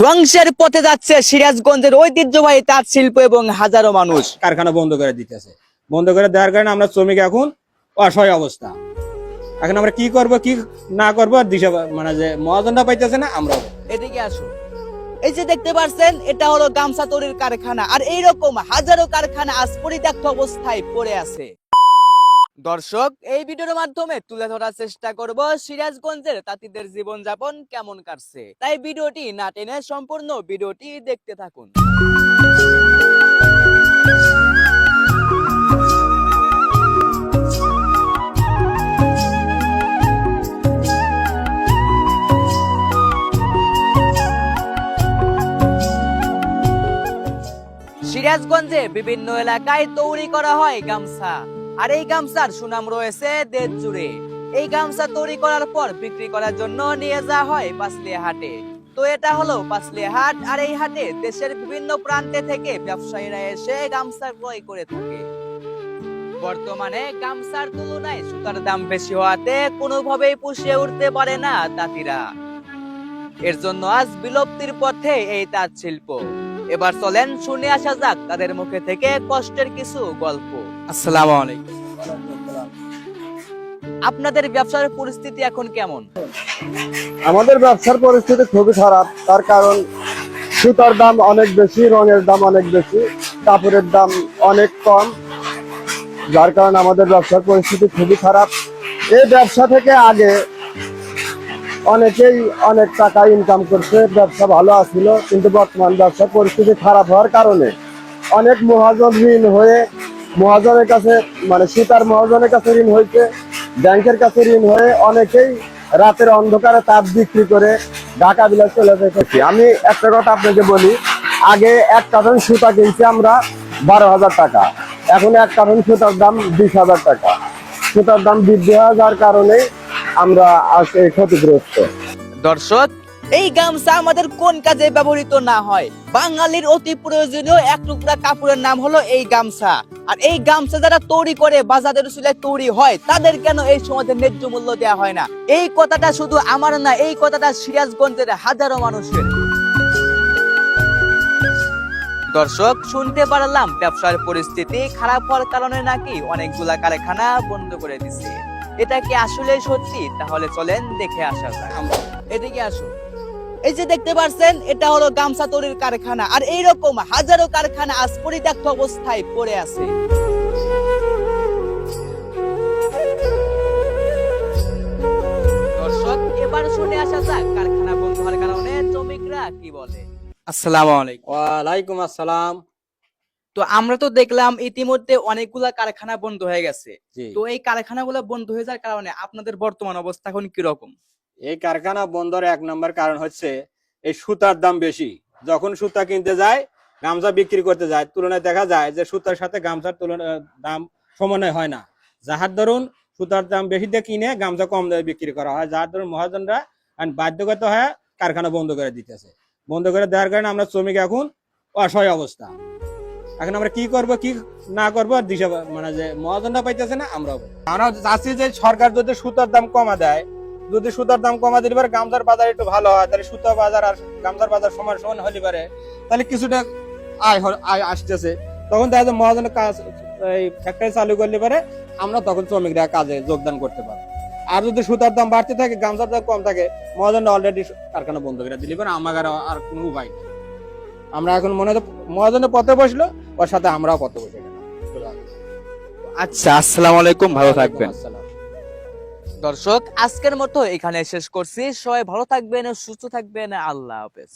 ধ্বংসের পথে যাচ্ছে সিরাজগঞ্জের ঐতিহ্যবাহী তাঁত শিল্প এবং হাজারো মানুষ। কারখানা বন্ধ করে দিতেছে। বন্ধ করে দেওয়ার কারণে আমরা শ্রমিক এখন অসহায় অবস্থা। এখন আমরা কি করব কি না করবো দিশা মানে যে মহাজনটা পাইতেছে না। আমরা এদিকে আসো, এই যে দেখতে পাচ্ছেন এটা হলো গামছা তৈরির কারখানা, আর এইরকম হাজারো কারখানা আজ পরিত্যক্ত অবস্থায় পড়ে আছে। দর্শক, এই ভিডিওর মাধ্যমে তুলে ধরার চেষ্টা করব সিরাজগঞ্জের তাঁতিদের জীবনযাপন কেমন কাটছে। তাই ভিডিওটি না টেনে সম্পূর্ণ ভিডিওটি দেখতে থাকুন। সিরাজগঞ্জে বিভিন্ন এলাকায় তৈরি করা হয় গামছা, আর এই গামছার সুনাম রয়েছে দেশ জুড়ে। এই গামছা তৈরি করার পর বিক্রি করার জন্য নিয়ে যাওয়া হয় পাঁচলিয়া হাটে। তো এটা হলো পাঁচলিয়া হাট, আর এই হাটে দেশের বিভিন্ন প্রান্তে থেকে ব্যবসায়ীরা এসে গামছা ক্রয় করে থাকে। বর্তমানে গামছার তুলনায় সুতার দাম বেশি হওয়াতে কোনোভাবেই পুষিয়ে উঠতে পারে না তাঁতিরা। এর জন্য আজ বিলুপ্তির পথে এই তাঁত শিল্প। এবার চলেন শুনে আসা যাক তাদের মুখে থেকে কষ্টের কিছু গল্প। আসসালামু আলাইকুম। আপনাদের ব্যবসার পরিস্থিতি এখন কেমন? আমাদের ব্যবসার পরিস্থিতি খুবই খারাপ। তার কারণ সুতার দাম অনেক বেশি, রঙের দাম অনেক বেশি, কাপড়ের দাম অনেক কম, যার কারণে আমাদের ব্যবসার পরিস্থিতি খুবই খারাপ। এই ব্যবসা থেকে আগে অনেকেই অনেক টাকা ইনকাম করছে, ব্যবসা ভালো আছিল, কিন্তু বর্তমান ব্যবসার পরিস্থিতি খারাপ হওয়ার কারণে অনেক মহাজন ঋণ হয়ে মহাজনের কাছে মানে সুতার মহাজনের কাছে ঋণ হয়েছে, ব্যাংকের কাছে ঋণ হয়ে অনেকেই রাতের অন্ধকারে তাঁত বিক্রি করে ঢাকা বিলাস চলে যেতেছি। আমি একটা কথা আপনাকে বলি, আগে এক কার্টন সুতা কিনছি আমরা 12,000 টাকা, এখন এক কার্টন সুতার দাম 20,000 টাকা। সুতার দাম বৃদ্ধি হওয়ার কারণে আমরা আজকে ক্ষতিগ্রস্ত। দর্শক, এই গামছা আমাদের কোন কাজে ব্যবহৃত না হয়? বাঙালির অতি প্রয়োজনীয় এক টুকরা কাপড়ের নাম হলো এই গামছা। আর এই গামছা যারা তৈরি করে বাজারের উসিলায় তৈরি হয়, তাদের কেন এই সমাজে ন্যায্য মূল্য দেওয়া হয় না? এই কথাটা শুধু আমার না, এই কথাটা সিরাজগঞ্জের হাজারো মানুষের। দর্শক, শুনতে পারলাম ব্যবসার পরিস্থিতি খারাপ হওয়ার কারণে নাকি অনেকগুলা কারখানা বন্ধ করে দিছে। এটা কি আসলে সত্যি? তাহলে চলেন দেখে আসা যাক। এদিকে আসো, এই যে দেখতে পাচ্ছেন এটা হলো গামছা তৈরির কারখানা, আর এইরকম হাজারো কারখানা আজ পরিত্যক্ত অবস্থায় পড়ে আছে। দর্শক, এবার শুনে আসা যাক কারখানা বন্ধ হওয়ার কারণে শ্রমিকরা কি বলে। আসসালামু আলাইকুম। ওয়ালাইকুম আসসালাম। তো আমরা তো দেখলাম ইতিমধ্যে অনেকগুলা কারখানা বন্ধ হয়ে গেছে। জি। তো এই কারখানাগুলো বন্ধ হয়ে যাওয়ার কারণে আপনাদের বর্তমান অবস্থা এখন কি রকম? এই কারখানা বন্ধর এক নম্বর কারণ হচ্ছে এই সুতার দাম বেশি। যখন সুতা কিনতে যায়, গামছা বিক্রি করতে যায়, তুলনায় দেখা যায় যে সুতার সাথে গামছার দাম সমন্বয় হয় না। যাহার ধরুন সুতার দাম বেশি দিয়ে কিনে গামছা কম দামে বিক্রি করা হয়, যার ধরুন মহাজনরা বাধ্যগত হয়ে কারখানা বন্ধ করে দিতেছে। বন্ধ করে দেওয়ার কারণে আমরা শ্রমিক এখন অসহায় অবস্থা। এখন আমরা কি করব কি না করবো দিশা মানে যে মহাজনটা পাইতেছে না। আমরা চাচ্ছি যে সরকার যদি সুতার দাম কমা দেয়, যদি সুতার দাম কমা দিলে পারে গামছার বাজার একটু ভালো হয়, তাহলে সুতা বাজার আর গামছার বাজার সমান সমান হলে পারে, তাহলে কিছুটা আয় আসতেছে। তখন দেখা যায় মহাজনের কাজ এই ফ্যাক্টরি চালু করলে পারে আমরা তখন শ্রমিকরা কাজে যোগদান করতে পারবো। আর যদি সুতার দাম বাড়তে থাকে, গামছার দাম কম থাকে, মহাজন অলরেডি কারখানা বন্ধ করে দিলে পারে আমার আর কোনো উপায় নেই। আমরা এখন মনে হয় মহাজনের পথে বসলো, ওর সাথে আমরাও পথে বসে গেলাম। আচ্ছা, আসসালামু আলাইকুম, ভালো থাকবেন। আসসালাম। দর্শক, আজকের মতো এখানে শেষ করছি। সবাই ভালো থাকবেন, সুস্থ থাকবেন। আল্লাহ হাফেজ।